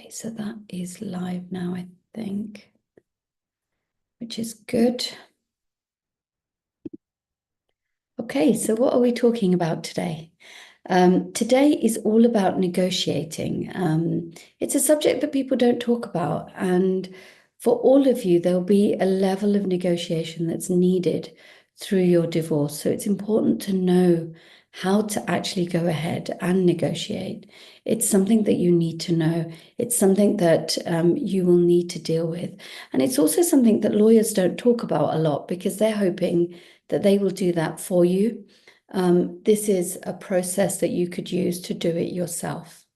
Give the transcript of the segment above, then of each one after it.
Okay, so that is live now, I think, which is good. Okay, so what are we talking about today? Today is all about negotiating. It's a subject that people don't talk about, and for all of you, there'll be a level of negotiation that's needed through your divorce. So it's important to know how to actually go ahead and negotiate. It's something that you need to know. It's something that you will need to deal with. And it's also something that lawyers don't talk about a lot because they're hoping that they will do that for you. This is a process that you could use to do it yourself.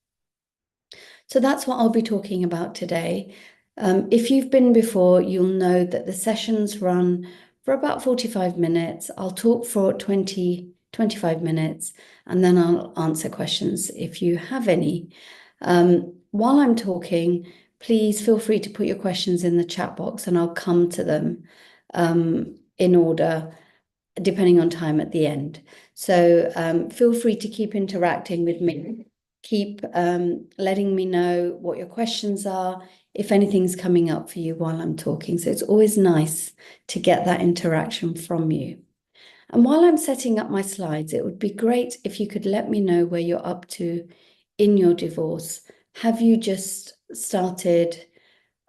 So that's what I'll be talking about today. If you've been before, you'll know that the sessions run for about 45 minutes. I'll talk for 25 minutes, and then I'll answer questions if you have any. While I'm talking, please feel free to put your questions in the chat box and I'll come to them in order, depending on time at the end. So feel free to keep interacting with me. Keep letting me know what your questions are, if anything's coming up for you while I'm talking. So it's always nice to get that interaction from you. And while I'm setting up my slides, it would be great if you could let me know where you're up to in your divorce. Have you just started?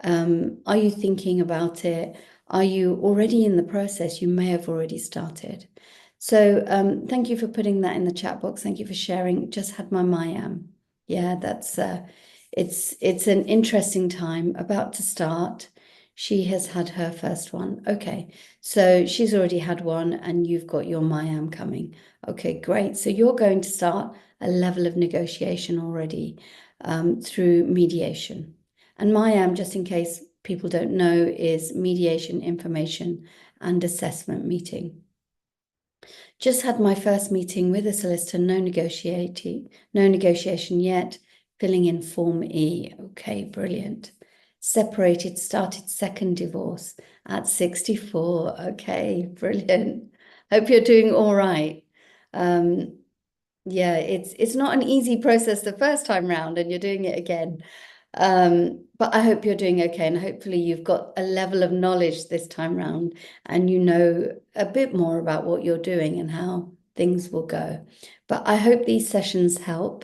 Are you thinking about it? Are you already in the process? You may have already started. So thank you for putting that in the chat box. Thank you for sharing. Just had my Mayam. Yeah, that's it's an interesting time about to start. She has had her first one. Okay, so she's already had one and you've got your Mayam coming. Okay, great. So you're going to start a level of negotiation already through mediation. And Mayam, just in case people don't know, is mediation, information, and assessment meeting. Just had my first meeting with a solicitor, no negotiation yet, filling in Form E. Okay, brilliant. Separated, started second divorce at 64. Okay, brilliant. Hope you're doing all right. Yeah, it's not an easy process the first time round and you're doing it again. But I hope you're doing okay, and hopefully you've got a level of knowledge this time round and you know a bit more about what you're doing and how things will go. But I hope these sessions help.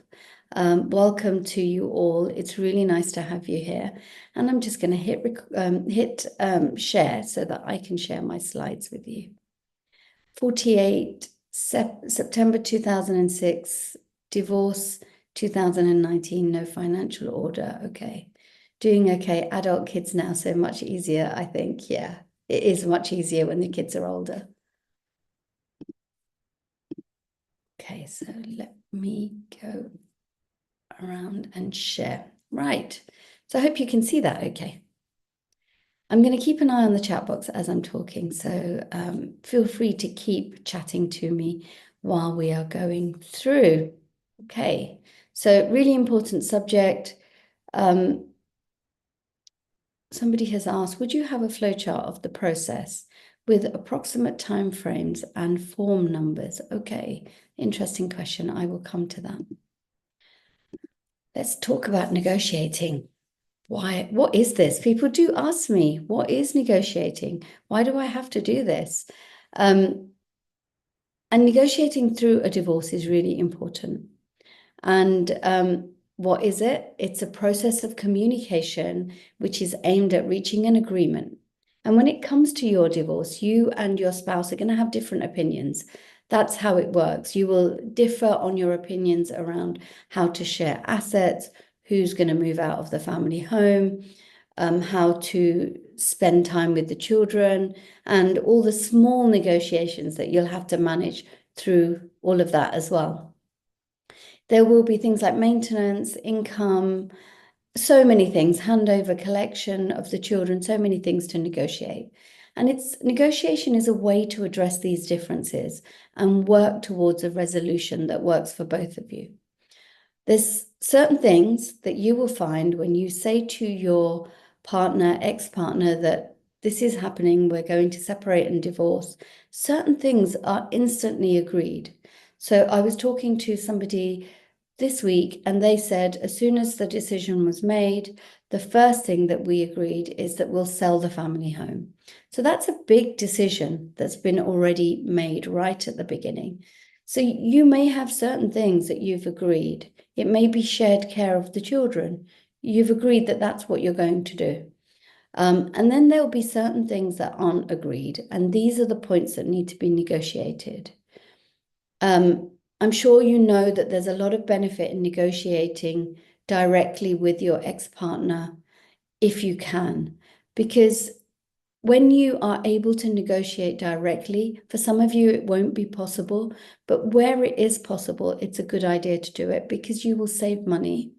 Welcome to you all. It's really nice to have you here. And I'm just going to hit share so that I can share my slides with you. 48 September 2006, divorce 2019, no financial order. Okay. Doing okay. Adult kids now, so much easier, I think. Yeah, it is much easier when the kids are older. Okay, so let me go around and share. Right. So I hope you can see that okay. I'm going to keep an eye on the chat box as I'm talking, so feel free to keep chatting to me while we are going through. Okay, so really important subject. Somebody has asked, would you have a flowchart of the process with approximate timeframes and form numbers? Okay, interesting question. I will come to that. Let's talk about negotiating. Why? What is this? People do ask me, what is negotiating? Why do I have to do this? And negotiating through a divorce is really important. And what is it? It's a process of communication which is aimed at reaching an agreement. And when it comes to your divorce, you and your spouse are going to have different opinions. That's how it works. You will differ on your opinions around how to share assets, who's going to move out of the family home, how to spend time with the children, and all the small negotiations that you'll have to manage through all of that as well. There will be things like maintenance, income, so many things, handover, collection of the children, so many things to negotiate. And negotiation is a way to address these differences and work towards a resolution that works for both of you. There's certain things that you will find when you say to your partner, ex-partner, that this is happening, we're going to separate and divorce. Certain things are instantly agreed. So I was talking to somebody this week, and they said as soon as the decision was made, the first thing that we agreed is that we'll sell the family home. So that's a big decision that's been already made right at the beginning. So you may have certain things that you've agreed. It may be shared care of the children. You've agreed that that's what you're going to do. And then there'll be certain things that aren't agreed, and these are the points that need to be negotiated. I'm sure you know that there's a lot of benefit in negotiating directly with your ex-partner if you can, because when you are able to negotiate directly, for some of you it won't be possible, but where it is possible, it's a good idea to do it because you will save money.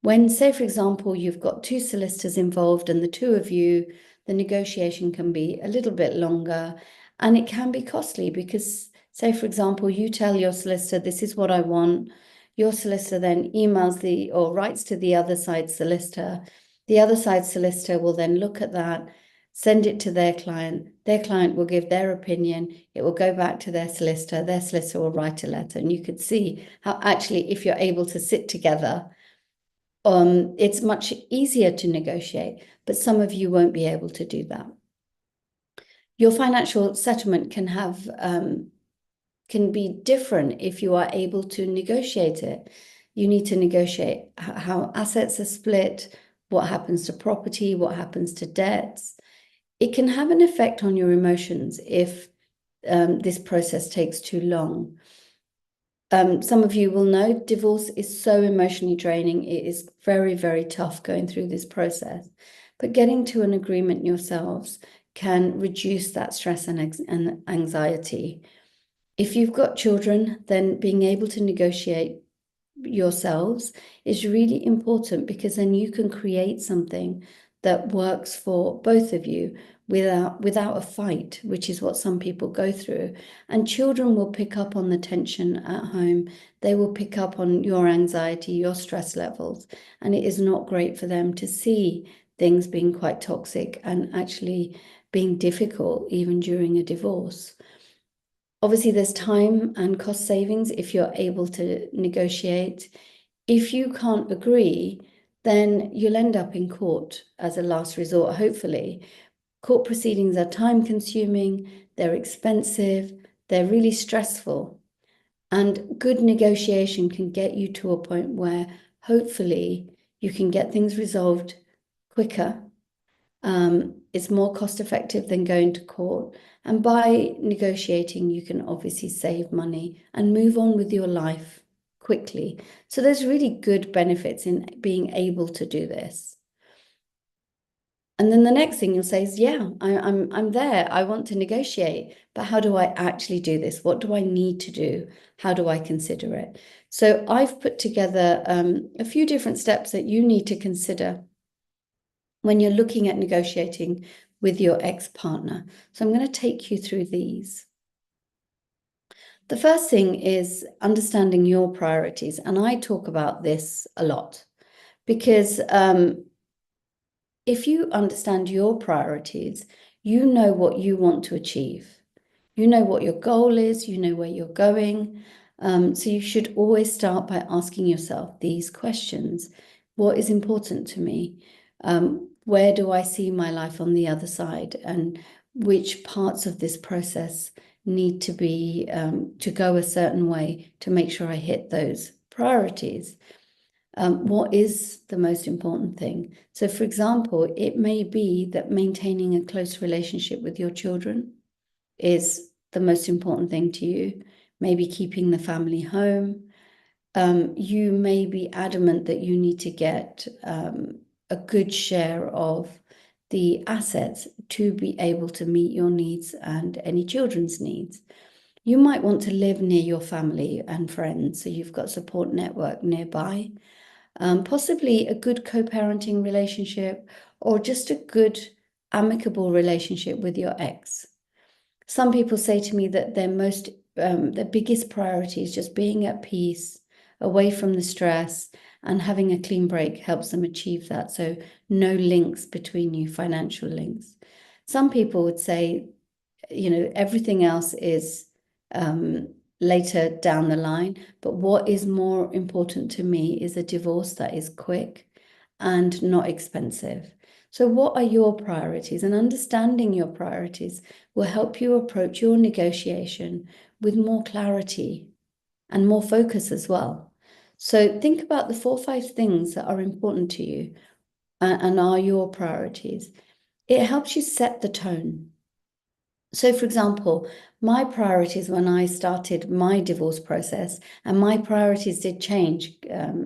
When, say, for example, you've got two solicitors involved and the two of you, the negotiation can be a little bit longer and it can be costly because, say, for example, you tell your solicitor, this is what I want. Your solicitor then emails or writes to the other side solicitor. The other side solicitor will then look at that, send it to their client. Their client will give their opinion. It will go back to their solicitor. Their solicitor will write a letter. And you could see how actually, if you're able to sit together, it's much easier to negotiate, but some of you won't be able to do that. Your financial settlement can be different if you are able to negotiate it. You need to negotiate how assets are split, what happens to property, what happens to debts. It can have an effect on your emotions if this process takes too long. Some of you will know divorce is so emotionally draining. It is very, very tough going through this process. But getting to an agreement yourselves can reduce that stress and anxiety. If you've got children, then being able to negotiate yourselves is really important because then you can create something that works for both of you without a fight, which is what some people go through. And children will pick up on the tension at home. They will pick up on your anxiety, your stress levels, and it is not great for them to see things being quite toxic and actually being difficult even during a divorce. Obviously, there's time and cost savings if you're able to negotiate. If you can't agree, then you'll end up in court as a last resort, hopefully. Court proceedings are time consuming, they're expensive, they're really stressful. And good negotiation can get you to a point where hopefully you can get things resolved quicker. It's more cost effective than going to court. And by negotiating, you can obviously save money and move on with your life quickly. So there's really good benefits in being able to do this. And then the next thing you'll say is, yeah, I'm there. I want to negotiate, but how do I actually do this? What do I need to do? How do I consider it? So I've put together a few different steps that you need to consider when you're looking at negotiating with your ex-partner. So I'm going to take you through these. The first thing is understanding your priorities. And I talk about this a lot because if you understand your priorities, you know what you want to achieve. You know what your goal is, you know where you're going. So you should always start by asking yourself these questions. What is important to me? Where do I see my life on the other side? And which parts of this process need to be to go a certain way to make sure I hit those priorities? What is the most important thing? So, for example, it may be that maintaining a close relationship with your children is the most important thing to you. Maybe keeping the family home. You may be adamant that you need to get a good share of the assets to be able to meet your needs and any children's needs. You might want to live near your family and friends, so you've got support network nearby. Possibly a good co-parenting relationship or just a good amicable relationship with your ex. Some people say to me that their biggest priority is just being at peace, away from the stress, and having a clean break helps them achieve that. So no links between you, financial links. Some people would say, everything else is later down the line. But what is more important to me is a divorce that is quick and not expensive. So what are your priorities? And understanding your priorities will help you approach your negotiation with more clarity and more focus as well. So think about the 4 or 5 things that are important to you and are your priorities. It helps you set the tone. So, for example, my priorities when I started my divorce process, and my priorities did change,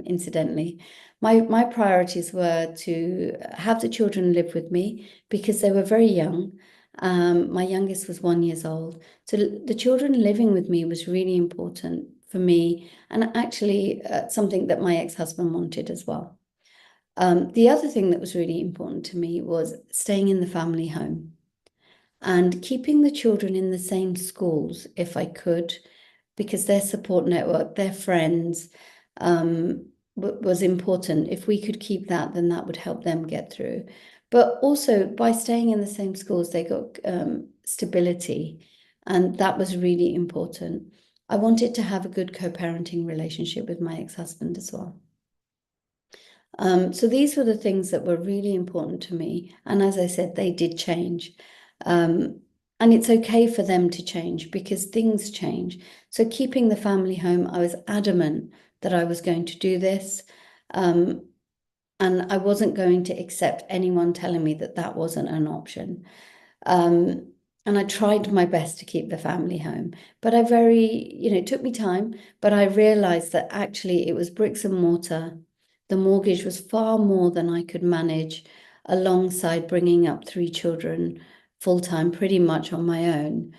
incidentally. My priorities were to have the children live with me because they were very young. My youngest was 1 year old. So the children living with me was really important for me, and actually something that my ex-husband wanted as well. The other thing that was really important to me was staying in the family home and keeping the children in the same schools if I could, because their support network, their friends, was important. If we could keep that, then that would help them get through. But also by staying in the same schools, they got stability, and that was really important. I wanted to have a good co-parenting relationship with my ex-husband as well. So these were the things that were really important to me. And as I said, they did change. And it's okay for them to change because things change. So keeping the family home, I was adamant that I was going to do this. And I wasn't going to accept anyone telling me that that wasn't an option. And I tried my best to keep the family home, but it took me time, but I realized that actually it was bricks and mortar. The mortgage was far more than I could manage alongside bringing up 3 children full-time, pretty much on my own.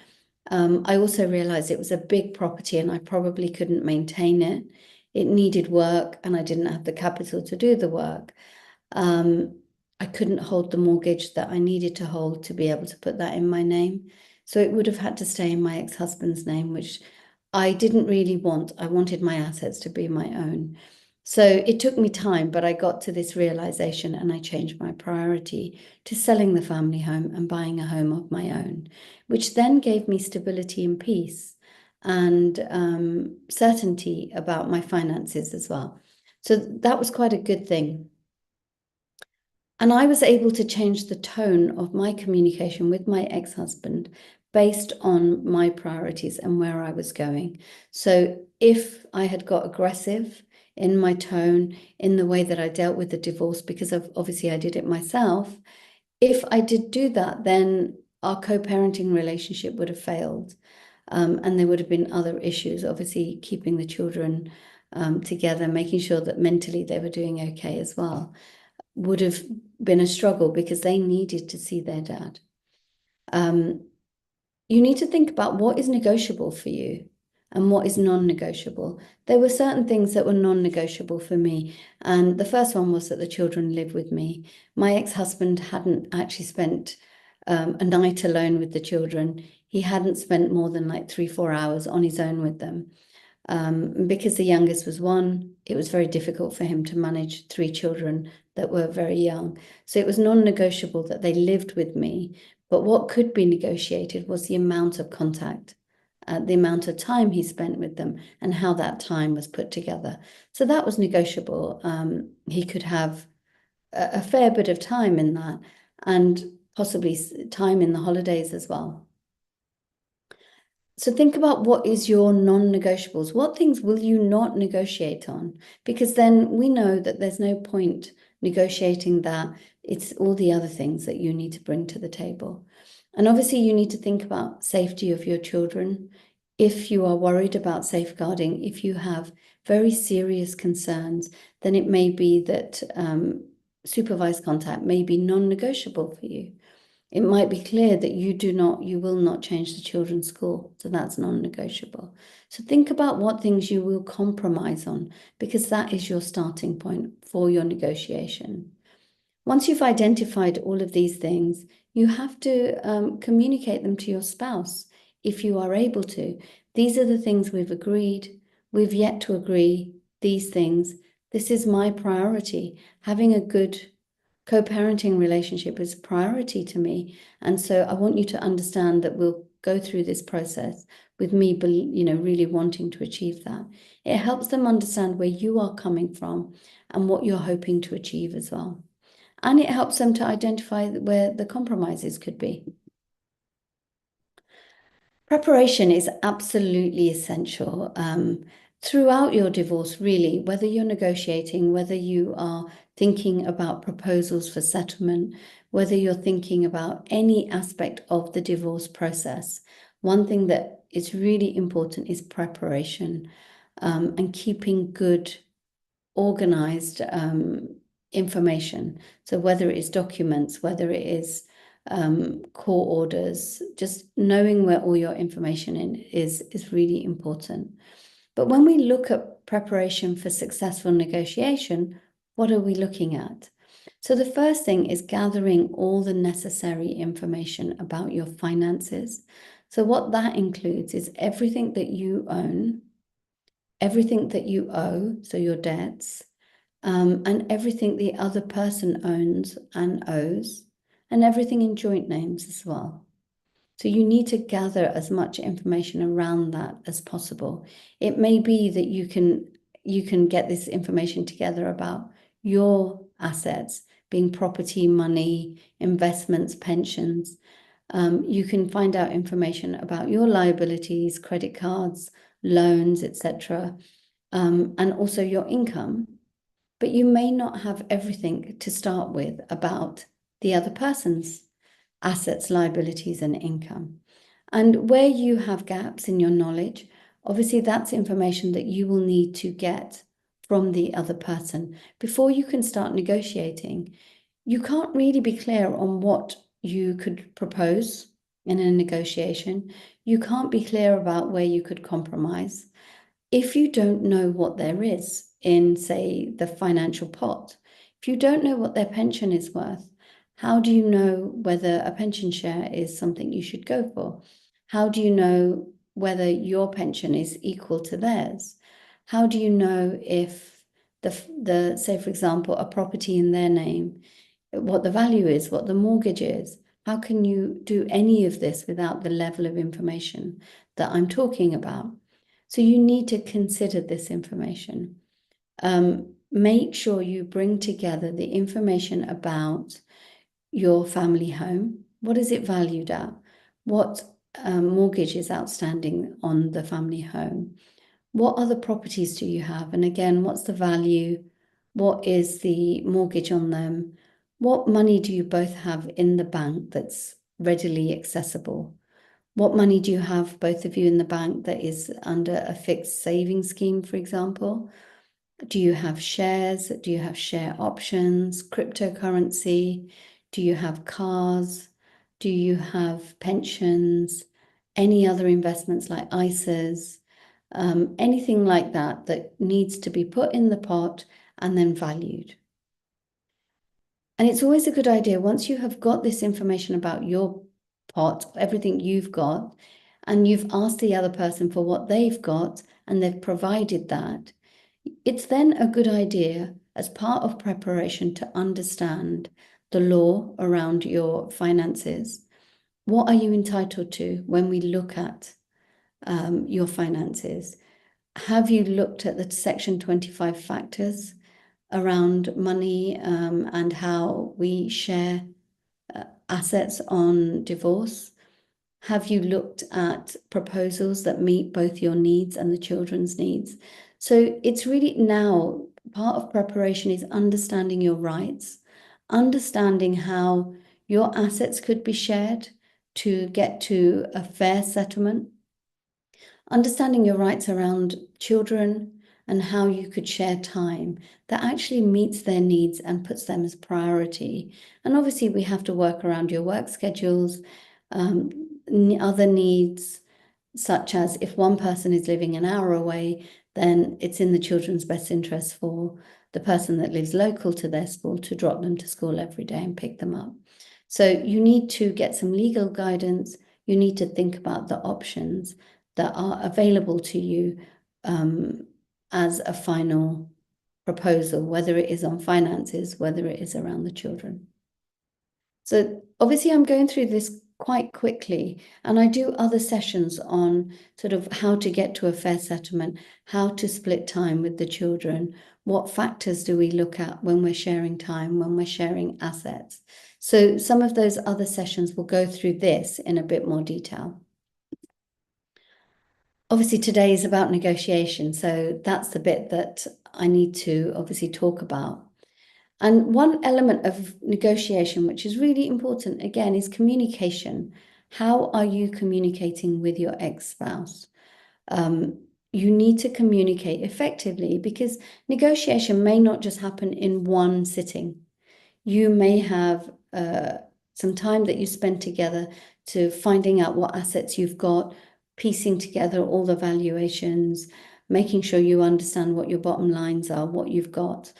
I also realized it was a big property and I probably couldn't maintain it. It needed work and I didn't have the capital to do the work. I couldn't hold the mortgage that I needed to hold to be able to put that in my name. So it would have had to stay in my ex-husband's name, which I didn't really want. I wanted my assets to be my own. So it took me time, but I got to this realization and I changed my priority to selling the family home and buying a home of my own, which then gave me stability and peace and certainty about my finances as well. So that was quite a good thing. And I was able to change the tone of my communication with my ex-husband based on my priorities and where I was going. So if I had got aggressive in my tone, in the way that I dealt with the divorce, because obviously I did it myself, if I did do that, then our co-parenting relationship would have failed. And there would have been other issues, obviously keeping the children together, making sure that mentally they were doing okay as well, would have been a struggle because they needed to see their dad. You need to think about what is negotiable for you and what is non-negotiable. There were certain things that were non-negotiable for me. And the first one was that the children live with me. My ex-husband hadn't actually spent a night alone with the children. He hadn't spent more than like 3-4 hours on his own with them. Because the youngest was 1, it was very difficult for him to manage 3 children that were very young. So it was non-negotiable that they lived with me. But what could be negotiated was the amount of contact, the amount of time he spent with them, and how that time was put together. So that was negotiable. He could have a fair bit of time in that, and possibly time in the holidays as well. So think about what is your non-negotiables. What things will you not negotiate on? Because then we know that there's no point negotiating that. It's all the other things that you need to bring to the table. And obviously you need to think about safety of your children. If you are worried about safeguarding, if you have very serious concerns, then it may be that supervised contact may be non-negotiable for you. It might be clear that you will not change the children's school. So that's non-negotiable. So think about what things you will compromise on, because that is your starting point for your negotiation. Once you've identified all of these things, you have to communicate them to your spouse if you are able to. These are the things we've agreed. We've yet to agree these things. This is my priority. Having a good co-parenting relationship is a priority to me. And so I want you to understand that we'll go through this process with me, really wanting to achieve that. It helps them understand where you are coming from and what you're hoping to achieve as well. And it helps them to identify where the compromises could be. Preparation is absolutely essential throughout your divorce, really, whether you're negotiating, whether you are thinking about proposals for settlement, whether you're thinking about any aspect of the divorce process. One thing that is really important is preparation and keeping good, organized information. So whether it is documents, whether it is court orders, just knowing where all your information is really important. But when we look at preparation for successful negotiation, what are we looking at? So the first thing is gathering all the necessary information about your finances. So what that includes is everything that you own, everything that you owe, so your debts, and everything the other person owns and owes, and everything in joint names as well. So you need to gather as much information around that as possible. It may be that you can get this information together about your assets, being property, money, investments, pensions. You can find out information about your liabilities, credit cards, loans, etc., and also your income. But you may not have everything to start with about the other person's assets, liabilities, and income. And where you have gaps in your knowledge, obviously that's information that you will need to get from the other person. Before you can start negotiating, you can't really be clear on what you could propose in a negotiation. You can't be clear about where you could compromise if you don't know what there is in, say, the financial pot. If you don't know what their pension is worth, how do you know whether a pension share is something you should go for? How do you know whether your pension is equal to theirs? How do you know if say, for example, a property in their name, what the value is, what the mortgage is? How can you do any of this without the level of information that I'm talking about? So you need to consider this information. Make sure you bring together the information about your family home. What is it valued at? What mortgage is outstanding on the family home? What other properties do you have? And again, what's the value? What is the mortgage on them? What money do you both have in the bank that's readily accessible? What money do you have, both of you, in the bank that is under a fixed savings scheme, for example? Do you have shares? Do you have share options, cryptocurrency? Do you have cars? Do you have pensions? Any other investments like ISAs? Anything like that that needs to be put in the pot and then valued. And it's always a good idea, once you have got this information about your pot, everything you've got, and you've asked the other person for what they've got, and they've provided that, it's then a good idea as part of preparation to understand the law around your finances. What are you entitled to when we look at your finances? Have you looked at the Section 25 factors around money and how we share assets on divorce? Have you looked at proposals that meet both your needs and the children's needs? So it's really now part of preparation is understanding your rights, understanding how your assets could be shared to get to a fair settlement, understanding your rights around children and how you could share time that actually meets their needs and puts them as priority. And obviously we have to work around your work schedules, other needs, such as if one person is living an hour away, then it's in the children's best interest for the person that lives local to their school to drop them to school every day and pick them up. So you need to get some legal guidance. You need to think about the options that are available to you as a final proposal, whether it is on finances, whether it is around the children. So obviously I'm going through this quite quickly. And I do other sessions on sort of how to get to a fair settlement, how to split time with the children, what factors do we look at when we're sharing time, when we're sharing assets. So some of those other sessions will go through this in a bit more detail. Obviously, today is about negotiation, so that's the bit that I need to obviously talk about. And one element of negotiation, which is really important, again, is communication. How are you communicating with your ex-spouse? You need to communicate effectively because negotiation may not just happen in one sitting. You may have some time that you spend together to finding out what assets you've got, piecing together all the valuations, making sure you understand what your bottom lines are, what you've got.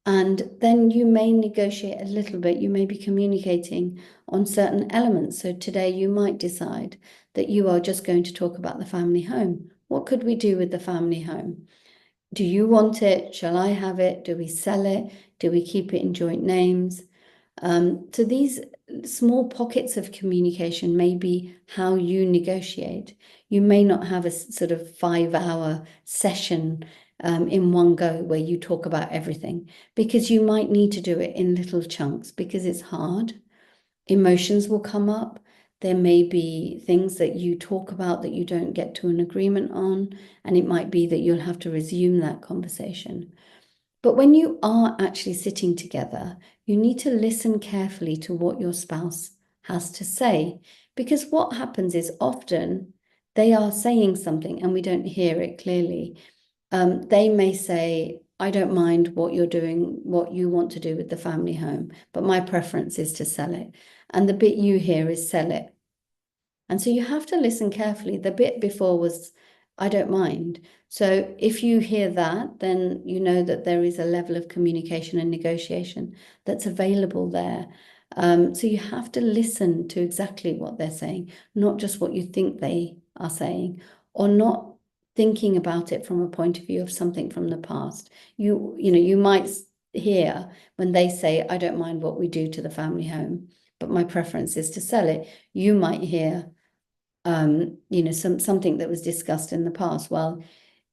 And then you may negotiate a little bit. You may be communicating on certain elements. So today you might decide that you are just going to talk about the family home. What could we do with the family home? Do you want it? Shall I have it? Do we sell it? Do we keep it in joint names? So these small pockets of communication may be how you negotiate. You may not have a sort of 5-hour session in one go where you talk about everything, because you might need to do it in little chunks because it's hard. Emotions will come up. There may be things that you talk about that you don't get to an agreement on, and it might be that you'll have to resume that conversation. But when you are actually sitting together, you need to listen carefully to what your spouse has to say, because what happens is often they are saying something and we don't hear it clearly. They may say, I don't mind what you're doing, what you want to do with the family home, but my preference is to sell it. And the bit you hear is sell it. And so you have to listen carefully. The bit before was, I don't mind. So if you hear that, then you know that there is a level of communication and negotiation that's available there. So you have to listen to exactly what they're saying, not just what you think they are saying, or not thinking about it from a point of view of something from the past. You might hear when they say, I don't mind what we do to the family home, but my preference is to sell it. You might hear, something that was discussed in the past. Well,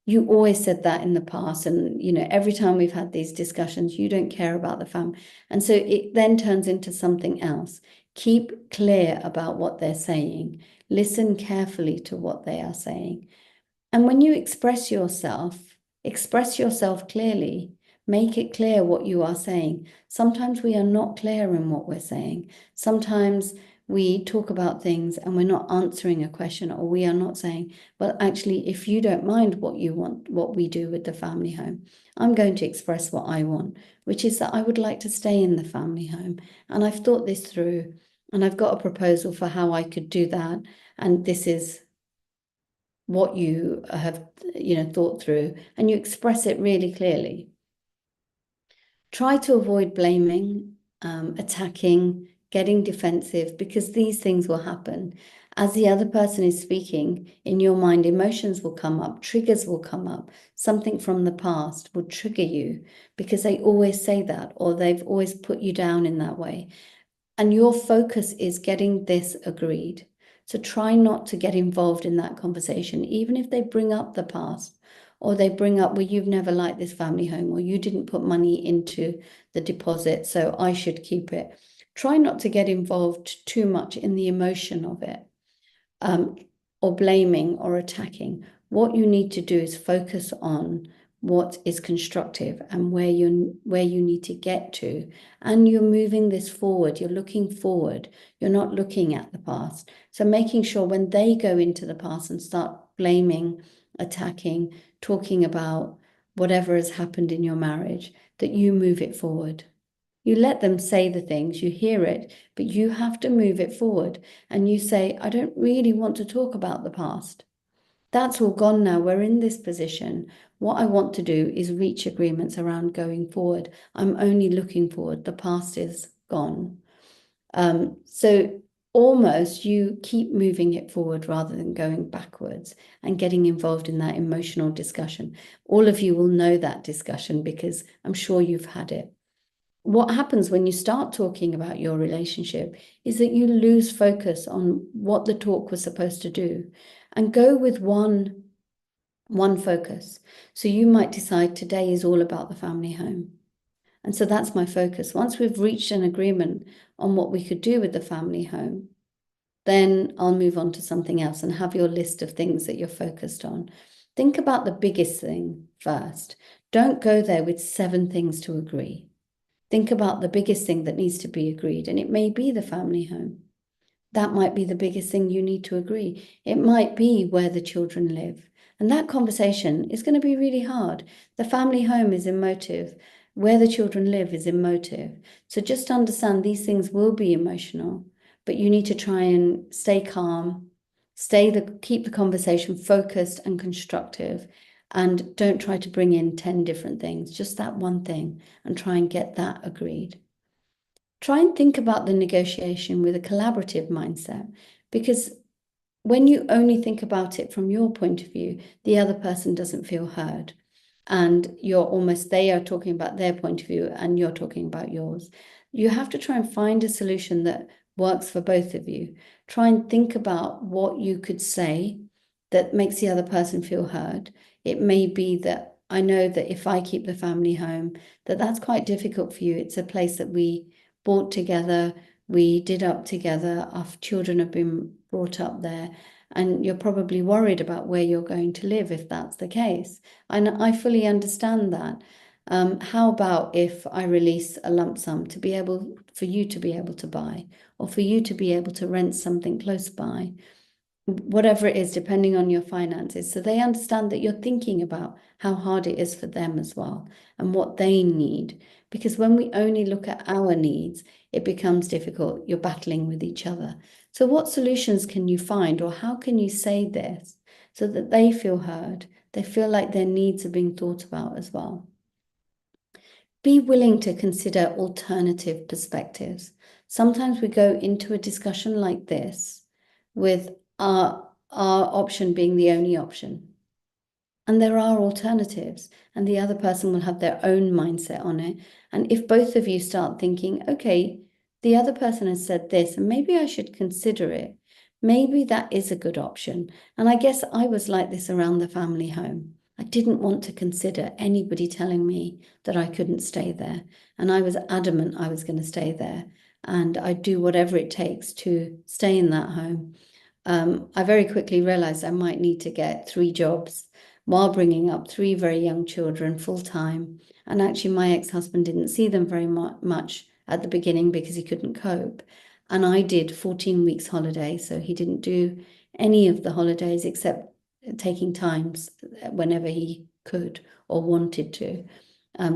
you always said that in the past, and every time we've had these discussions, you don't care about the family, and so it then turns into something else. Keep clear about what they're saying. Listen carefully to what they are saying, and when you express yourself clearly. Make it clear what you are saying. Sometimes we are not clear in what we're saying. Sometimes we talk about things and we're not answering a question, or we are not saying, well, actually, if you don't mind what you want, what we do with the family home, I'm going to express what I want, which is that I would like to stay in the family home. And I've thought this through and I've got a proposal for how I could do that. And this is what you have, thought through, and you express it really clearly. Try to avoid blaming, attacking, getting defensive, because these things will happen. As the other person is speaking, in your mind, emotions will come up, triggers will come up. Something from the past will trigger you because they always say that, or they've always put you down in that way. And your focus is getting this agreed. So try not to get involved in that conversation, even if they bring up the past, or they bring up, well, you've never liked this family home, or you didn't put money into the deposit, so I should keep it. Try not to get involved too much in the emotion of it, or blaming or attacking. What you need to do is focus on what is constructive and where you need to get to, and you're moving this forward. You're looking forward. You're not looking at the past. So making sure when they go into the past and start blaming, attacking, talking about whatever has happened in your marriage, that you move it forward. You let them say the things, you hear it, but you have to move it forward. And you say, I don't really want to talk about the past. That's all gone now. We're in this position. What I want to do is reach agreements around going forward. I'm only looking forward. The past is gone. So almost you keep moving it forward rather than going backwards and getting involved in that emotional discussion. All of you will know that discussion because I'm sure you've had it. what happens when you start talking about your relationship is that you lose focus on what the talk was supposed to do and go with one focus. So you might decide today is all about the family home. And so that's my focus. Once we've reached an agreement on what we could do with the family home, then I'll move on to something else and have your list of things that you're focused on. Think about the biggest thing first. Don't go there with 7 things to agree. Think about the biggest thing that needs to be agreed, and it may be the family home. That might be the biggest thing you need to agree. It might be where the children live. And that conversation is going to be really hard. The family home is emotive. Where the children live is emotive. So just understand these things will be emotional, but you need to try and stay calm, keep the conversation focused and constructive, and don't try to bring in 10 different things, just that one thing, and try and get that agreed. Try and think about the negotiation with a collaborative mindset, because when you only think about it from your point of view, the other person doesn't feel heard. And they are talking about their point of view and you're talking about yours. You have to try and find a solution that works for both of you. Try and think about what you could say that makes the other person feel heard. It may be that I know that if I keep the family home, that's quite difficult for you. It's a place that we bought together, we did up together, our children have been brought up there, and you're probably worried about where you're going to live if that's the case. And I fully understand that. How about if I release a lump sum for you to be able to buy, or for you to be able to rent something close by, whatever it is, depending on your finances. So they understand that you're thinking about how hard it is for them as well and what they need. Because when we only look at our needs, it becomes difficult. You're battling with each other. So what solutions can you find, or how can you say this so that they feel heard? They feel like their needs are being thought about as well. Be willing to consider alternative perspectives. Sometimes we go into a discussion like this with our option being the only option. And there are alternatives, and the other person will have their own mindset on it. And if both of you start thinking, okay, the other person has said this, and maybe I should consider it, maybe that is a good option. And I guess I was like this around the family home. I didn't want to consider anybody telling me that I couldn't stay there. And I was adamant I was going to stay there. And I'd do whatever it takes to stay in that home. I very quickly realized I might need to get 3 jobs while bringing up 3 very young children full time. And actually, my ex-husband didn't see them very much at the beginning because he couldn't cope. And I did 14 weeks holiday, so he didn't do any of the holidays except taking times whenever he could or wanted to.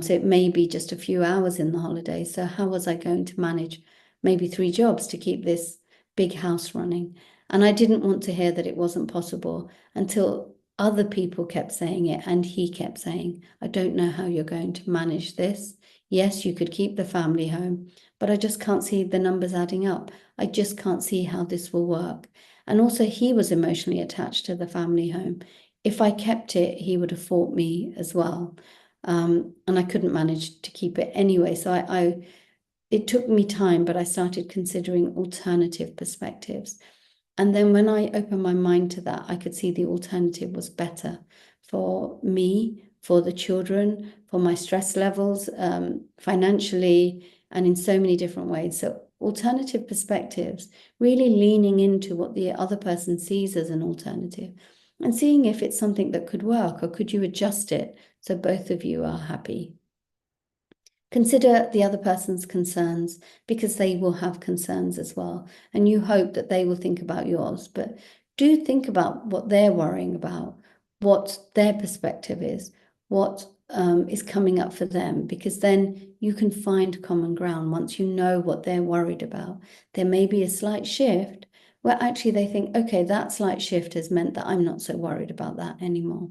So it may be just a few hours in the holiday. So how was I going to manage maybe 3 jobs to keep this big house running? And I didn't want to hear that it wasn't possible until other people kept saying it, and he kept saying, I don't know how you're going to manage this. Yes, you could keep the family home, but I just can't see the numbers adding up. I just can't see how this will work. And also, he was emotionally attached to the family home. If I kept it, he would have fought me as well. And I couldn't manage to keep it anyway. So it took me time, but I started considering alternative perspectives. And then when I opened my mind to that, I could see the alternative was better for me, for the children, for my stress levels, financially, and in so many different ways. So alternative perspectives, really leaning into what the other person sees as an alternative and seeing if it's something that could work, or could you adjust it so both of you are happy. Consider the other person's concerns, because they will have concerns as well. And you hope that they will think about yours, but do think about what they're worrying about, what their perspective is, what is coming up for them, because then you can find common ground once you know what they're worried about. There may be a slight shift where actually they think, okay, that slight shift has meant that I'm not so worried about that anymore.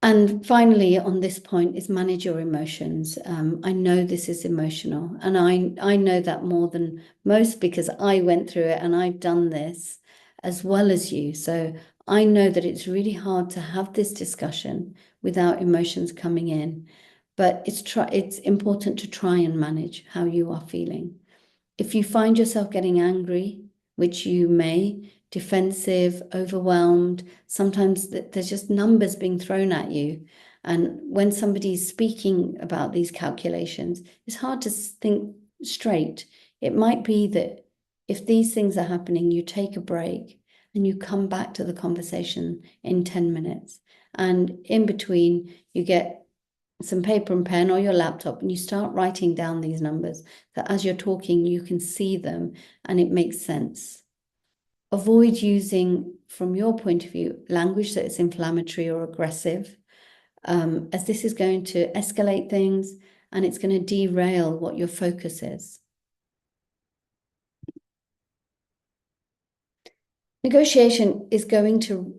And finally, on this point, is manage your emotions. I know this is emotional, and I know that more than most because I went through it and I've done this as well as you. So I know that it's really hard to have this discussion without emotions coming in. but it's important to try and manage how you are feeling. If you find yourself getting angry, which you may, defensive, overwhelmed, sometimes there's just numbers being thrown at you. And when somebody's speaking about these calculations, it's hard to think straight. It might be that if these things are happening, you take a break and you come back to the conversation in 10 minutes. And in between, you get some paper and pen or your laptop and you start writing down these numbers, that as you're talking, you can see them and it makes sense. Avoid using, from your point of view, language that is inflammatory or aggressive, as this is going to escalate things and it's going to derail what your focus is. Negotiation is going to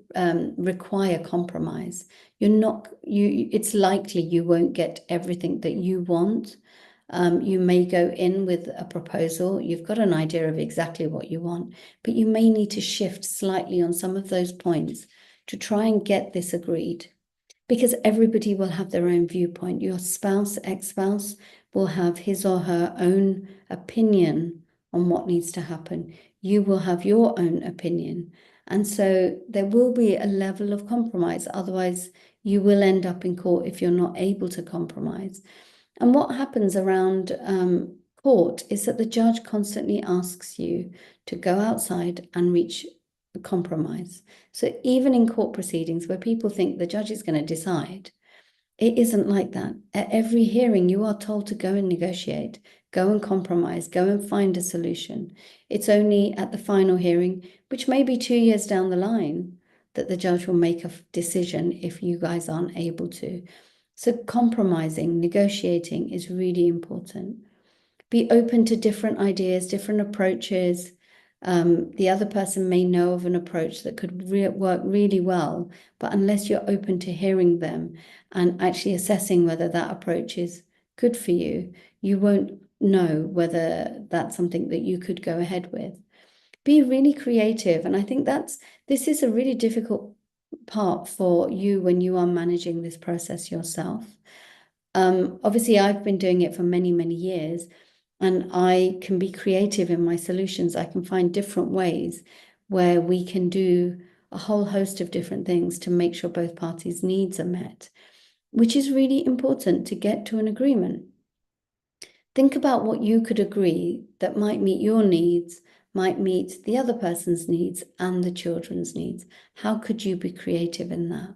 require compromise. It's likely you won't get everything that you want. You may go in with a proposal. You've got an idea of exactly what you want, but you may need to shift slightly on some of those points to try and get this agreed, because everybody will have their own viewpoint. Your spouse, ex-spouse, will have his or her own opinion on what needs to happen. You will have your own opinion. And so there will be a level of compromise. Otherwise, you will end up in court if you're not able to compromise. And what happens around court is that the judge constantly asks you to go outside and reach a compromise. So even in court proceedings where people think the judge is going to decide, it isn't like that. At every hearing, you are told to go and negotiate, go and compromise, go and find a solution. It's only at the final hearing, which may be 2 years down the line, that the judge will make a decision if you guys aren't able to. So compromising, negotiating is really important. Be open to different ideas, different approaches. The other person may know of an approach that could work really well, but unless you're open to hearing them and actually assessing whether that approach is good for you, you won't know whether that's something that you could go ahead with. Be really creative. And I think this is a really difficult part for you when you are managing this process yourself. Obviously, I've been doing it for many, many years, and I can be creative in my solutions. I can find different ways where we can do a whole host of different things to make sure both parties' needs are met, which is really important to get to an agreement. Think about what you could agree that might meet your needs, might meet the other person's needs and the children's needs. How could you be creative in that?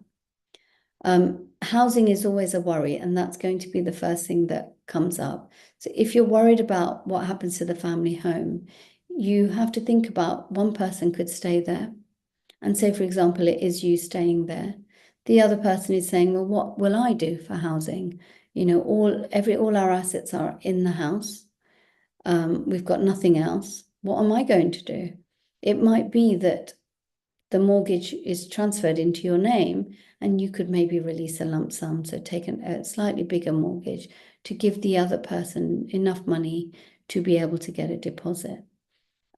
Housing is always a worry, and that's going to be the first thing that comes up. So if you're worried about what happens to the family home, you have to think about one person could stay there. And say, for example, it is you staying there. The other person is saying, well, what will I do for housing? You know, all our assets are in the house. We've got nothing else. What am I going to do? It might be that the mortgage is transferred into your name and you could maybe release a lump sum, so take a slightly bigger mortgage to give the other person enough money to be able to get a deposit.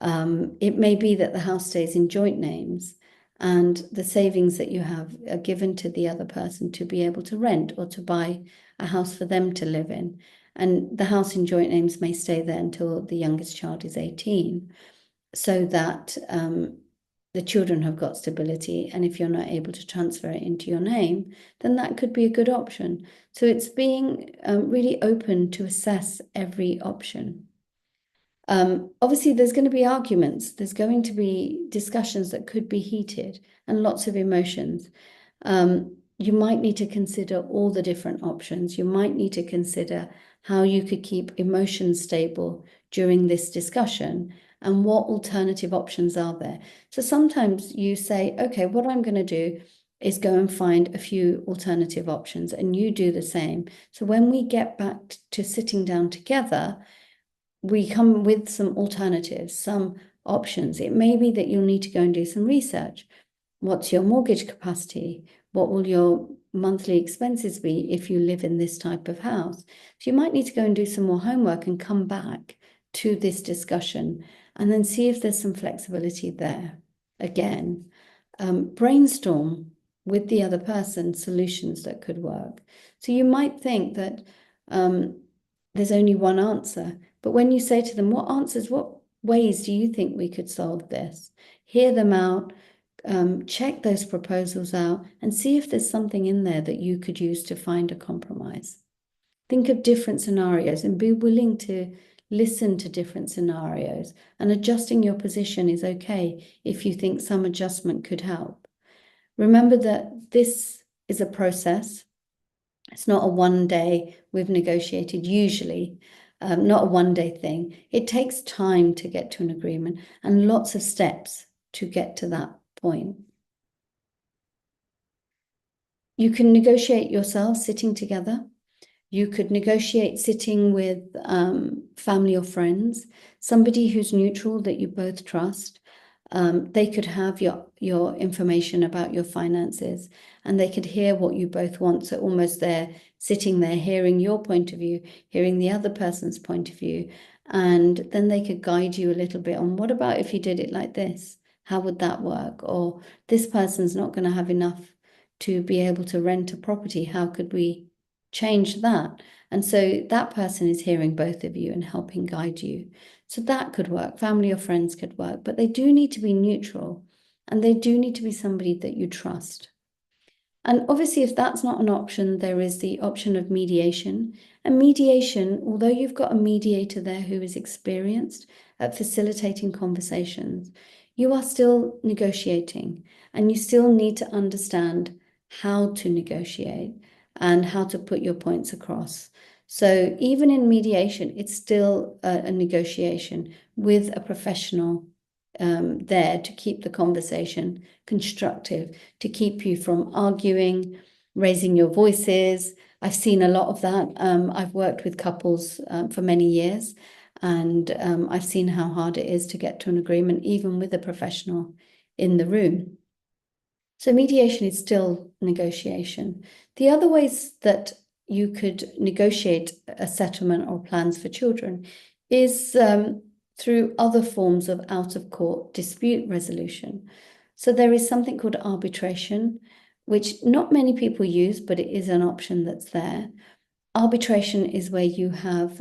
It may be that the house stays in joint names and the savings that you have are given to the other person to be able to rent or to buy a house for them to live in. And the house in joint names may stay there until the youngest child is 18, so that the children have got stability. And if you're not able to transfer it into your name, then that could be a good option. So it's being really open to assess every option. Obviously, there's going to be arguments. There's going to be discussions that could be heated and lots of emotions. You might need to consider all the different options. You might need to consider how you could keep emotions stable during this discussion and what alternative options are there. So sometimes you say, okay, what I'm going to do is go and find a few alternative options, and you do the same. So when we get back to sitting down together, we come with some alternatives, some options. It may be that you'll need to go and do some research. What's your mortgage capacity? What will your monthly expenses be if you live in this type of house? So you might need to go and do some more homework and come back to this discussion and then see if there's some flexibility there. Again, brainstorm. with the other person solutions that could work. So you might think that there's only one answer, but when you say to them, what ways do you think we could solve this? Hear them out, check those proposals out, and see if there's something in there that you could use to find a compromise. Think of different scenarios and be willing to listen to different scenarios. And adjusting your position is okay if you think some adjustment could help. Remember that this is a process. It's not a one day we've negotiated, usually, not a one day thing. It takes time to get to an agreement and lots of steps to get to that point. You can negotiate yourself sitting together. You could negotiate sitting with family or friends, somebody who's neutral that you both trust. They could have your information about your finances, and they could hear what you both want. So almost they're sitting there hearing your point of view, hearing the other person's point of view, and then they could guide you a little bit on what about if you did it like this? How would that work? Or this person's not going to have enough to be able to rent a property. How could we change that? And so that person is hearing both of you and helping guide you. So that could work. Family or friends could work, but they do need to be neutral and they do need to be somebody that you trust. And obviously, if that's not an option, there is the option of mediation. And mediation, although you've got a mediator there who is experienced at facilitating conversations, you are still negotiating and you still need to understand how to negotiate and how to put your points across. So even in mediation, it's still a negotiation with a professional there to keep the conversation constructive, to keep you from arguing, raising your voices. I've seen a lot of that. I've worked with couples for many years, and I've seen how hard it is to get to an agreement, even with a professional in the room. So mediation is still negotiation. The other ways that you could negotiate a settlement or plans for children is through other forms of out-of-court dispute resolution. So there is something called arbitration, which not many people use, but it is an option that's there. Arbitration is where you have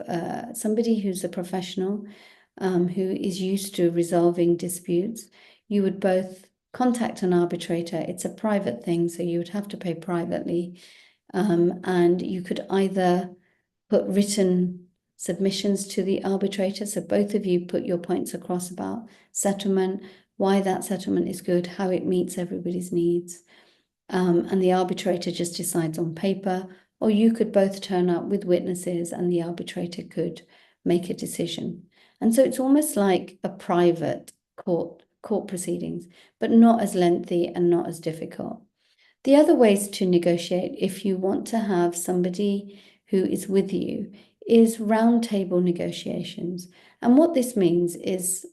somebody who's a professional who is used to resolving disputes. You would both contact an arbitrator. It's a private thing, so you would have to pay privately. And you could either put written submissions to the arbitrator. So both of you put your points across about settlement, why that settlement is good, how it meets everybody's needs. And the arbitrator just decides on paper, or you could both turn up with witnesses and the arbitrator could make a decision. And so it's almost like a private court proceedings, but not as lengthy and not as difficult. The other ways to negotiate, if you want to have somebody who is with you, is roundtable negotiations. And what this means is,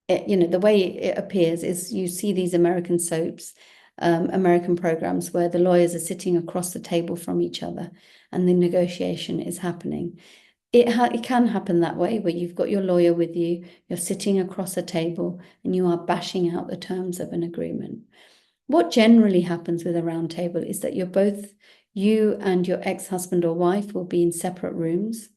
the way it appears is you see these American soaps, American programs where the lawyers are sitting across the table from each other and the negotiation is happening. It can happen that way, where you've got your lawyer with you, you're sitting across a table and you are bashing out the terms of an agreement. What generally happens with a round table is that you and your ex-husband or wife will be in separate rooms,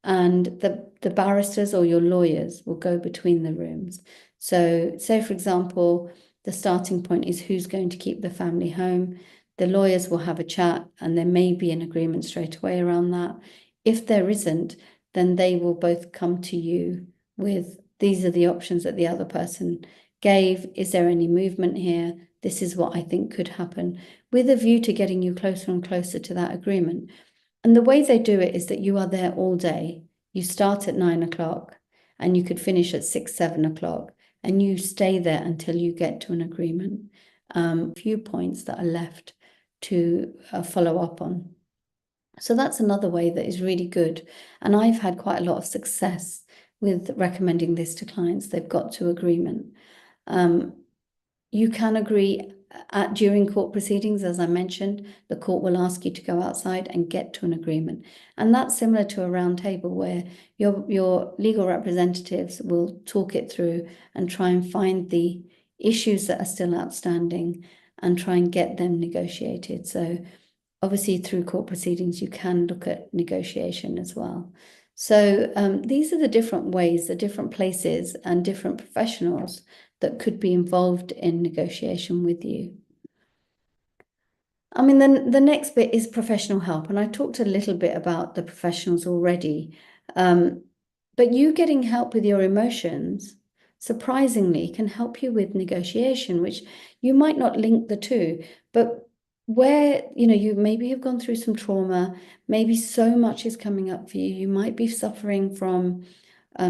and the barristers or your lawyers will go between the rooms. So say, for example, the starting point is who's going to keep the family home. The lawyers will have a chat and there may be an agreement straight away around that. If there isn't, then they will both come to you with, these are the options that the other person gave. Is there any movement here? This is what I think could happen, with a view to getting you closer and closer to that agreement. And the way they do it is that you are there all day. You start at 9 o'clock and you could finish at 6, 7 o'clock, and you stay there until you get to an agreement. A few points that are left to follow up on. So that's another way that is really good. And I've had quite a lot of success with recommending this to clients. They've got to agreement. You can agree during court proceedings, as I mentioned, the court will ask you to go outside and get to an agreement. And that's similar to a round table where your legal representatives will talk it through and try and find the issues that are still outstanding and try and get them negotiated. So obviously through court proceedings, you can look at negotiation as well. So these are the different ways, the different places and different professionals that could be involved in negotiation with you. I mean, then the next bit is professional help. And I talked a little bit about the professionals already. But you getting help with your emotions, surprisingly, can help you with negotiation, which you might not link the two. But where, you maybe have gone through some trauma, maybe so much is coming up for you. You might be suffering from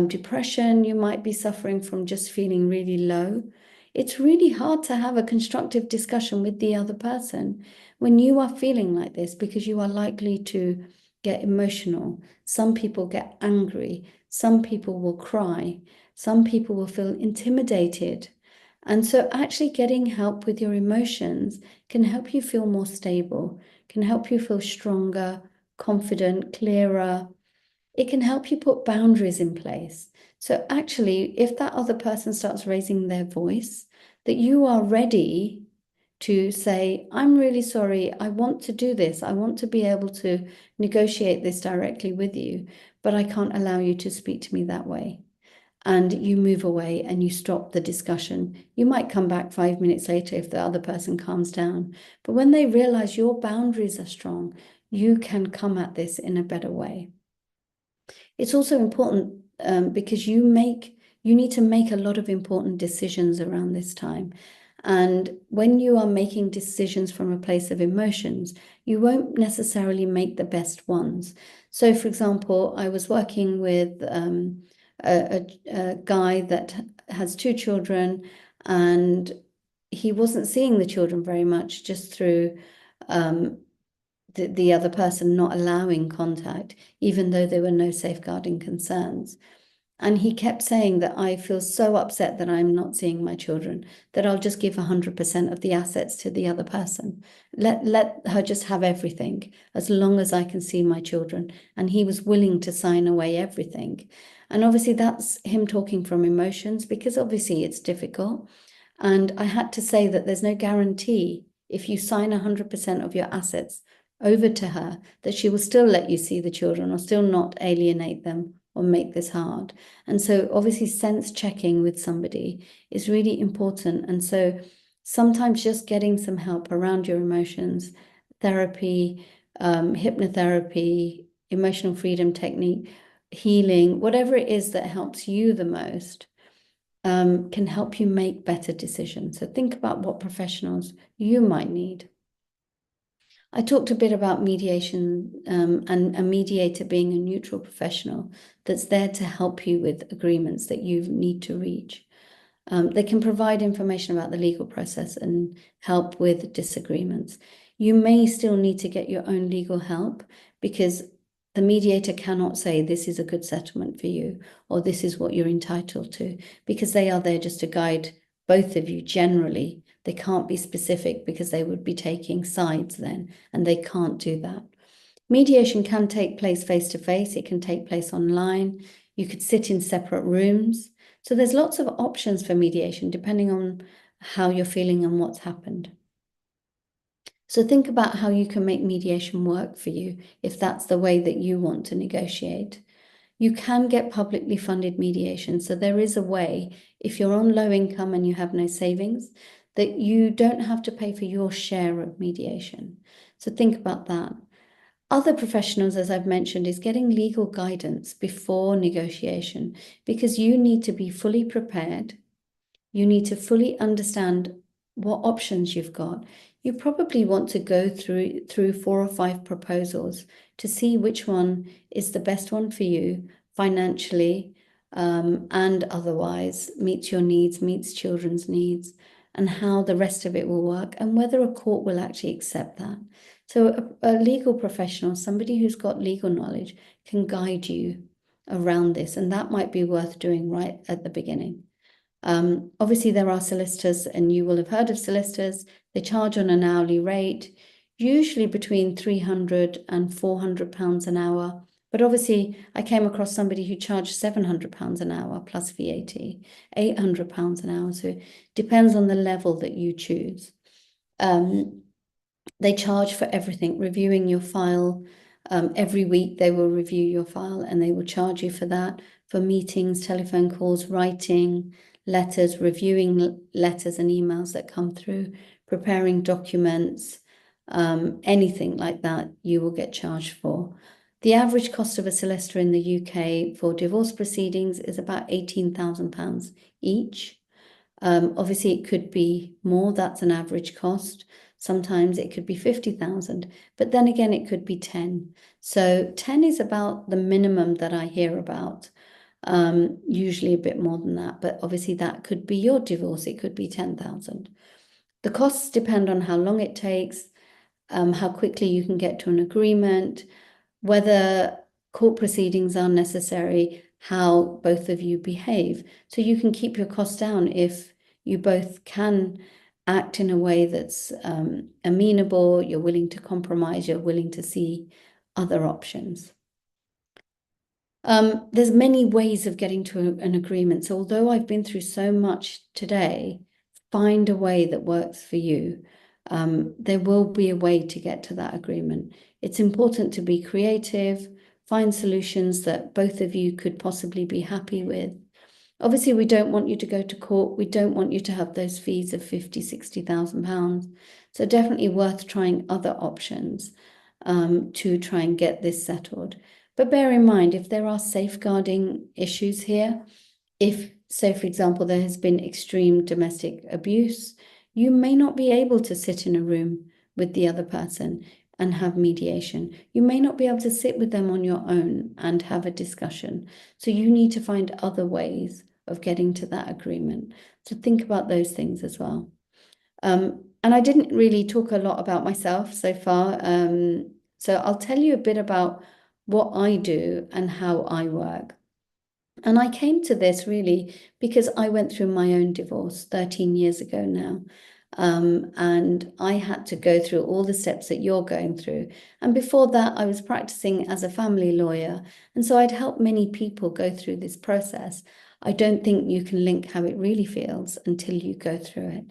depression. You might be suffering from just feeling really low. It's really hard to have a constructive discussion with the other person when you are feeling like this, because you are likely to get emotional. Some people get angry. Some people will cry. Some people will feel intimidated. And so actually getting help with your emotions can help you feel more stable, can help you feel stronger, confident, clearer. It can help you put boundaries in place. So actually, if that other person starts raising their voice, that you are ready to say, I'm really sorry, I want to do this. I want to be able to negotiate this directly with you, but I can't allow you to speak to me that way. And you move away and you stop the discussion. You might come back 5 minutes later if the other person calms down. But when they realize your boundaries are strong, you can come at this in a better way. It's also important because you need to make a lot of important decisions around this time. And when you are making decisions from a place of emotions, you won't necessarily make the best ones. So, for example, I was working with a guy that has 2 children, and he wasn't seeing the children very much, just through the other person not allowing contact, even though there were no safeguarding concerns. And he kept saying that I feel so upset that I'm not seeing my children, that I'll just give 100% of the assets to the other person. Let her just have everything as long as I can see my children. And he was willing to sign away everything. And obviously that's him talking from emotions, because obviously it's difficult. And I had to say that there's no guarantee if you sign 100% of your assets over to her that she will still let you see the children or still not alienate them or make this hard. And so obviously sense checking with somebody is really important. And so sometimes just getting some help around your emotions, therapy, hypnotherapy, emotional freedom technique, healing, whatever it is that helps you the most, can help you make better decisions. So think about what professionals you might need. I talked a bit about mediation, and a mediator being a neutral professional that's there to help you with agreements that you need to reach. They can provide information about the legal process and help with disagreements. You may still need to get your own legal help, because the mediator cannot say this is a good settlement for you or this is what you're entitled to, because they are there just to guide both of you generally. They can't be specific, because they would be taking sides then, and they can't do that. Mediation can take place face-to-face. It can take place online. You could sit in separate rooms. So there's lots of options for mediation depending on how you're feeling and what's happened. So think about how you can make mediation work for you if that's the way that you want to negotiate. You can get publicly funded mediation. So there is a way, if you're on low income and you have no savings, that you don't have to pay for your share of mediation. So think about that. Other professionals, as I've mentioned, is getting legal guidance before negotiation, because you need to be fully prepared. You need to fully understand what options you've got. You probably want to go through 4 or 5 proposals to see which one is the best one for you financially, and otherwise meets your needs, meets children's needs, and how the rest of it will work, and whether a court will actually accept that. So a legal professional, somebody who's got legal knowledge, can guide you around this, and that might be worth doing right at the beginning. Obviously, there are solicitors, and you will have heard of solicitors. They charge on an hourly rate, usually between £300 and £400 an hour. But obviously, I came across somebody who charged £700 an hour plus VAT, £800 an hour. So it depends on the level that you choose. They charge for everything, reviewing your file. Every week they will review your file and they will charge you for that, for meetings, telephone calls, writing letters, reviewing letters and emails that come through, preparing documents, anything like that you will get charged for. The average cost of a solicitor in the UK for divorce proceedings is about £18,000 each. Obviously, it could be more, that's an average cost. Sometimes it could be 50,000, but then again, it could be 10. So 10 is about the minimum that I hear about, usually a bit more than that. But obviously, that could be your divorce, it could be 10,000. The costs depend on how long it takes, how quickly you can get to an agreement, whether court proceedings are necessary, how both of you behave. So you can keep your costs down if you both can act in a way that's amenable, you're willing to compromise, you're willing to see other options. There's many ways of getting to an agreement. So although I've been through so much today, find a way that works for you. There will be a way to get to that agreement. It's important to be creative, find solutions that both of you could possibly be happy with. Obviously, we don't want you to go to court. We don't want you to have those fees of £50,000, £60,000. So definitely worth trying other options to try and get this settled. But bear in mind, if there are safeguarding issues here, if, say, for example, there has been extreme domestic abuse, you may not be able to sit in a room with the other person and have mediation. You may not be able to sit with them on your own and have a discussion. So you need to find other ways of getting to that agreement. So think about those things as well. And I didn't really talk a lot about myself so far. So I'll tell you a bit about what I do and how I work. And I came to this really because I went through my own divorce 13 years ago now. And I had to go through all the steps that you're going through. And before that, I was practicing as a family lawyer. And so I'd helped many people go through this process. I don't think you can link how it really feels until you go through it.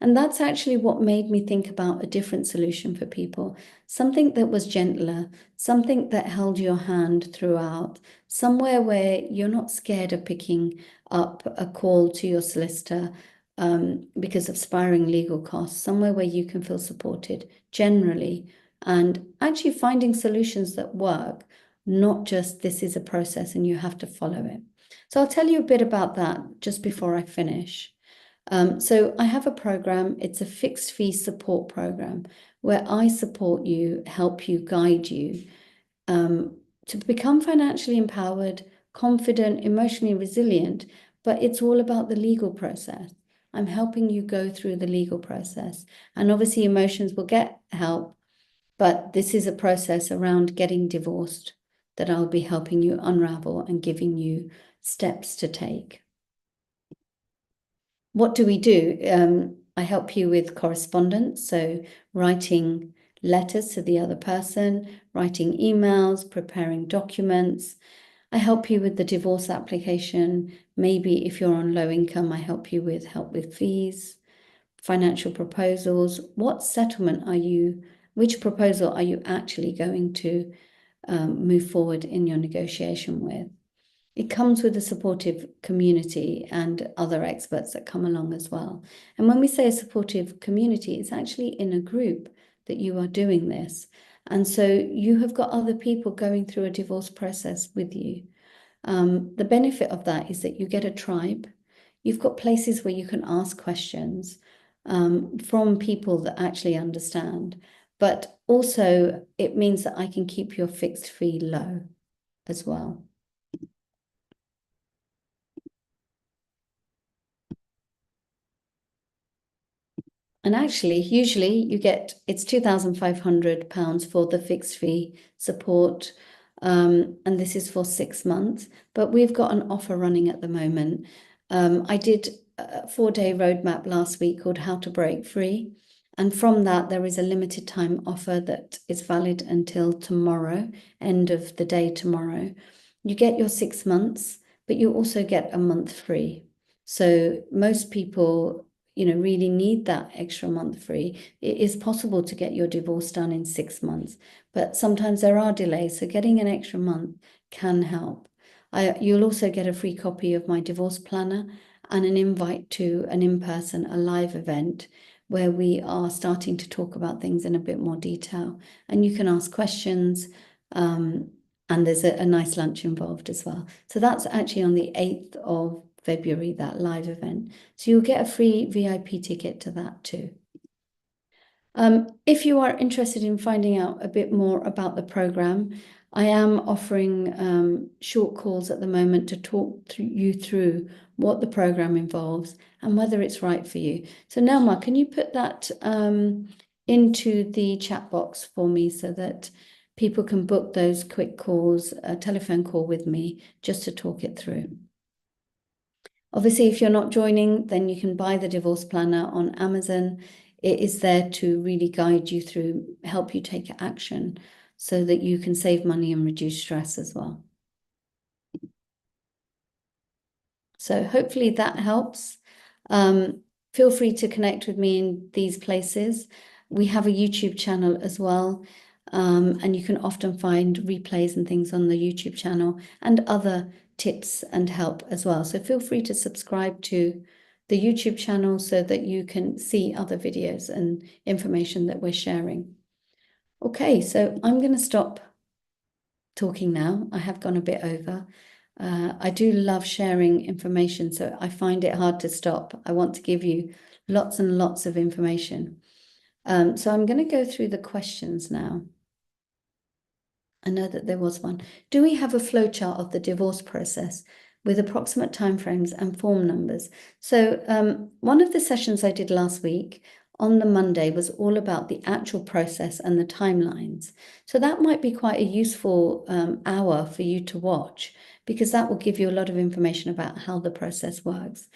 And that's actually what made me think about a different solution for people, something that was gentler, something that held your hand throughout, somewhere where you're not scared of picking up a call to your solicitor because of spiraling legal costs, somewhere where you can feel supported generally and actually finding solutions that work, not just this is a process and you have to follow it. So I'll tell you a bit about that just before I finish. So I have a program, it's a fixed fee support program where I support you, help you, guide you to become financially empowered, confident, emotionally resilient, but it's all about the legal process. I'm helping you go through the legal process. And obviously emotions will get help, but this is a process around getting divorced that I'll be helping you unravel and giving you steps to take. What do we do? I help you with correspondence, so writing letters to the other person, writing emails, preparing documents. I help you with the divorce application. Maybe if you're on low income, I help with fees, financial proposals. What settlement are you, which proposal are you actually going to move forward in your negotiation with? It comes with a supportive community and other experts that come along as well. And when we say a supportive community, it's actually in a group that you are doing this. And so you have got other people going through a divorce process with you. The benefit of that is that you get a tribe. You've got places where you can ask questions from people that actually understand. But also it means that I can keep your fixed fee low as well. And actually, usually you get, it's £2,500 for the fixed fee support. And this is for 6 months, but we've got an offer running at the moment. I did a 4-day roadmap last week called How to Break Free. And from that, there is a limited time offer that is valid until tomorrow, end of the day tomorrow. You get your 6 months, but you also get a month free. So most people, really need that extra month free, it is possible to get your divorce done in 6 months, but sometimes there are delays. So getting an extra month can help. You'll also get a free copy of my divorce planner and an invite to an in-person, a live event where we are starting to talk about things in a bit more detail. And you can ask questions, and there's a nice lunch involved as well. So that's actually on the 8th of February, that live event. So you'll get a free VIP ticket to that too. If you are interested in finding out a bit more about the program, I am offering short calls at the moment to talk you through what the program involves and whether it's right for you. So Nelma, can you put that into the chat box for me so that people can book those quick calls, a telephone call with me, just to talk it through? Obviously, if you're not joining, then you can buy the divorce planner on Amazon. It is there to really guide you through, help you take action so that you can save money and reduce stress as well. So hopefully that helps. Feel free to connect with me in these places. We have a YouTube channel as well, and you can often find replays and things on the YouTube channel and other tips and help as well. So feel free to subscribe to the YouTube channel so that you can see other videos and information that we're sharing. Okay, so I'm going to stop talking now. I have gone a bit over. I do love sharing information, so I find it hard to stop. I want to give you lots and lots of information. So I'm going to go through the questions now. I know that there was one. Do we have a flowchart of the divorce process with approximate timeframes and form numbers? So one of the sessions I did last week on the Monday was all about the actual process and the timelines. So that might be quite a useful hour for you to watch, because that will give you a lot of information about how the process works.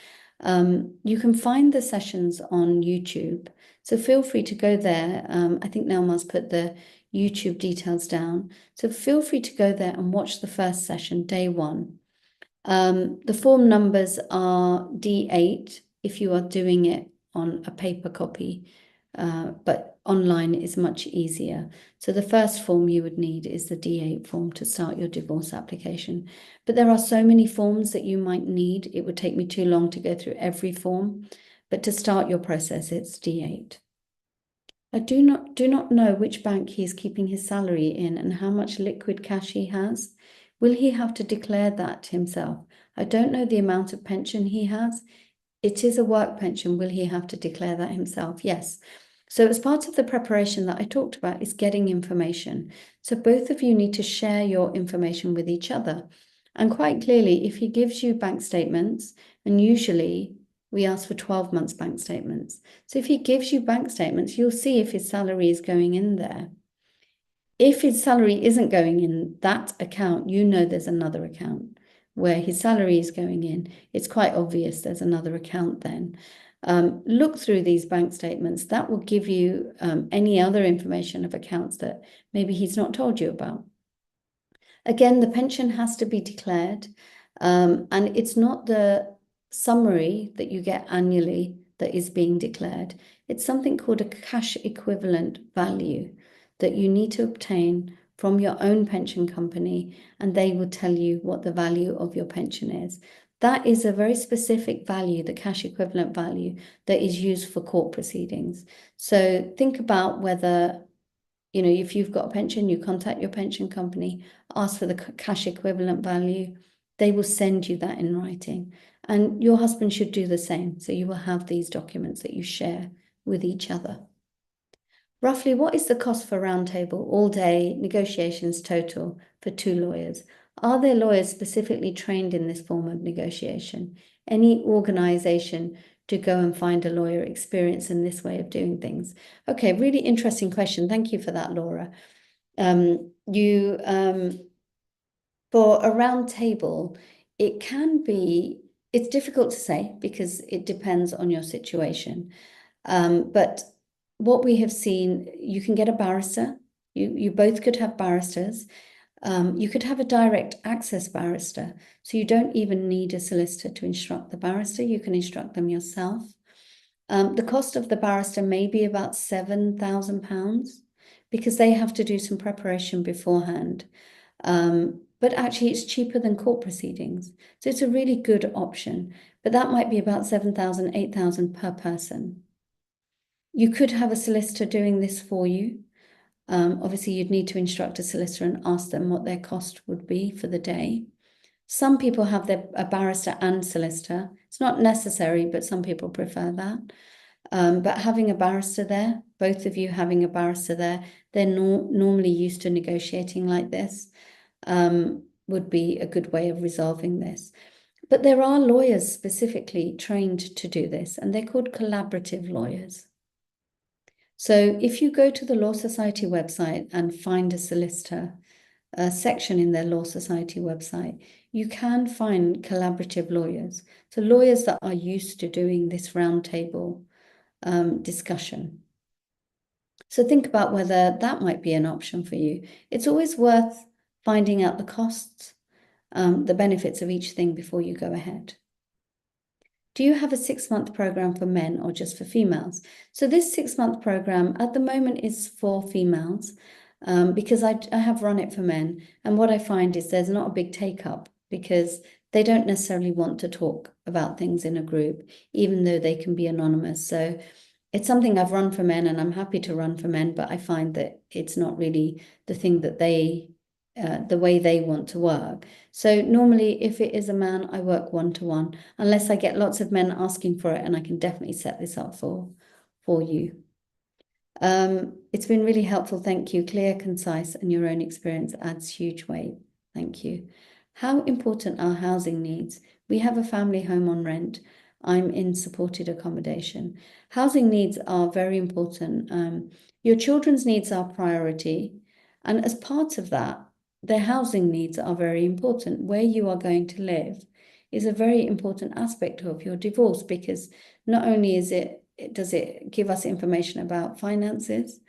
You can find the sessions on YouTube, so feel free to go there. I think Nelma's put the YouTube details down. So feel free to go there and watch the first session, day 1. The form numbers are D8 if you are doing it on a paper copy, but online is much easier. So the first form you would need is the D8 form to start your divorce application. But there are so many forms that you might need. It would take me too long to go through every form. But to start your process, it's D8. I do not know which bank he is keeping his salary in and how much liquid cash he has. Will he have to declare that himself? I don't know the amount of pension he has. It is a work pension. Will he have to declare that himself? Yes. So as part of the preparation that I talked about is getting information. So both of you need to share your information with each other. And quite clearly, if he gives you bank statements, and usually we ask for 12 months bank statements. So if he gives you bank statements, you'll see if his salary is going in there. If his salary isn't going in that account, you know there's another account where his salary is going in. It's quite obvious there's another account then. Look through these bank statements. That will give you any other information of accounts that maybe he's not told you about. Again, the pension has to be declared, and it's not the summary that you get annually that is being declared. It's something called a cash equivalent value that you need to obtain from your own pension company, and they will tell you what the value of your pension is. That is a very specific value, the cash equivalent value, that is used for court proceedings. So think about whether, if you've got a pension, you contact your pension company, ask for the cash equivalent value. They will send you that in writing. And your husband should do the same. So you will have these documents that you share with each other. Roughly, what is the cost for roundtable, all-day negotiations total for 2 lawyers? Are there lawyers specifically trained in this form of negotiation? Any organization to go and find a lawyer experienced in this way of doing things? Okay, really interesting question. Thank you for that, Laura. For a roundtable, it's difficult to say because it depends on your situation. But what we have seen, you can get a barrister. You both could have barristers. You could have a direct access barrister. So you don't even need a solicitor to instruct the barrister. You can instruct them yourself. The cost of the barrister may be about £7,000 because they have to do some preparation beforehand. But actually, it's cheaper than court proceedings. So it's a really good option. But that might be about 7,000, 8,000 per person. You could have a solicitor doing this for you. Obviously, you'd need to instruct a solicitor and ask them what their cost would be for the day. Some people have a barrister and solicitor. It's not necessary, but some people prefer that. But having a barrister there, both of you having a barrister there, they're normally used to negotiating like this, would be a good way of resolving this. But there are lawyers specifically trained to do this, and they're called collaborative lawyers. So if you go to the Law Society website and find a solicitor, a section in their Law Society website, you can find collaborative lawyers. So lawyers that are used to doing this roundtable discussion. So think about whether that might be an option for you. It's always worth finding out the costs, the benefits of each thing before you go ahead. Do you have a 6-month program for men or just for females? So this 6-month program at the moment is for females, because I have run it for men. And what I find is there's not a big take up because they don't necessarily want to talk about things in a group, even though they can be anonymous. So it's something I've run for men, and I'm happy to run for men, but I find that it's not really the thing that the way they want to work. So normally if it is a man, I work 1-to-1, unless I get lots of men asking for it, and I can definitely set this up for you. It's been really helpful. Thank you. Clear, concise, and your own experience adds huge weight. Thank you. How important are housing needs? We have a family home on rent. I'm in supported accommodation. Housing needs are very important. Your children's needs are priority. And as part of that, their housing needs are very important. Where you are going to live is a very important aspect of your divorce, because not only does it give us information about finances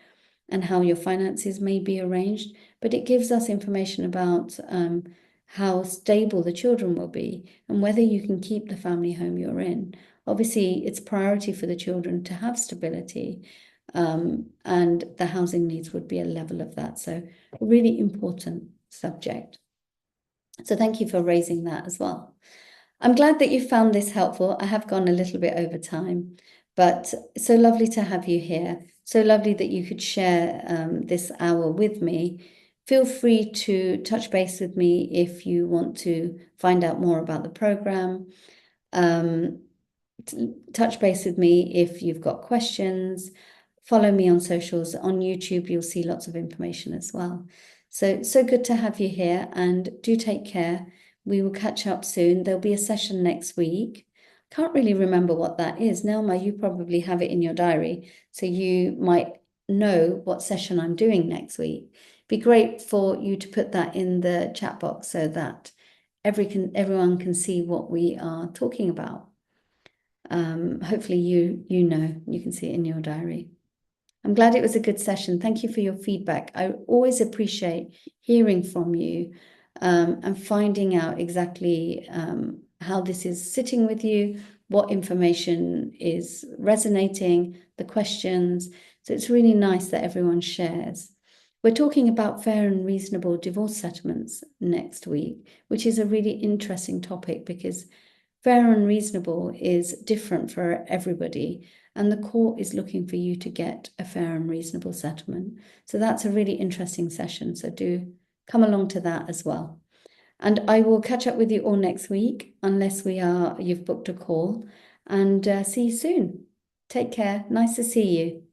and how your finances may be arranged, but it gives us information about how stable the children will be and whether you can keep the family home you're in. Obviously, it's priority for the children to have stability, and the housing needs would be a level of that. So a really important subject. So thank you for raising that as well. I'm glad that you found this helpful. I have gone a little bit over time, but so lovely to have you here. So lovely that you could share this hour with me. Feel free to touch base with me if you want to find out more about the program. Touch base with me if you've got questions. Follow me on socials. On YouTube, you'll see lots of information as well. So good to have you here, and do take care. We will catch up soon. There'll be a session next week. Can't really remember what that is. Nelma, you probably have it in your diary, so you might know what session I'm doing next week. Be great for you to put that in the chat box so that everyone can see what we are talking about. Hopefully you can see it in your diary. I'm glad it was a good session. Thank you for your feedback. I always appreciate hearing from you, and finding out exactly how this is sitting with you, what information is resonating, the questions. So it's really nice that everyone shares. We're talking about fair and reasonable divorce settlements next week, which is a really interesting topic because fair and reasonable is different for everybody, and the court is looking for you to get a fair and reasonable settlement. So that's a really interesting session. So do come along to that as well. And I will catch up with you all next week, unless you've booked a call, and see you soon. Take care. Nice to see you.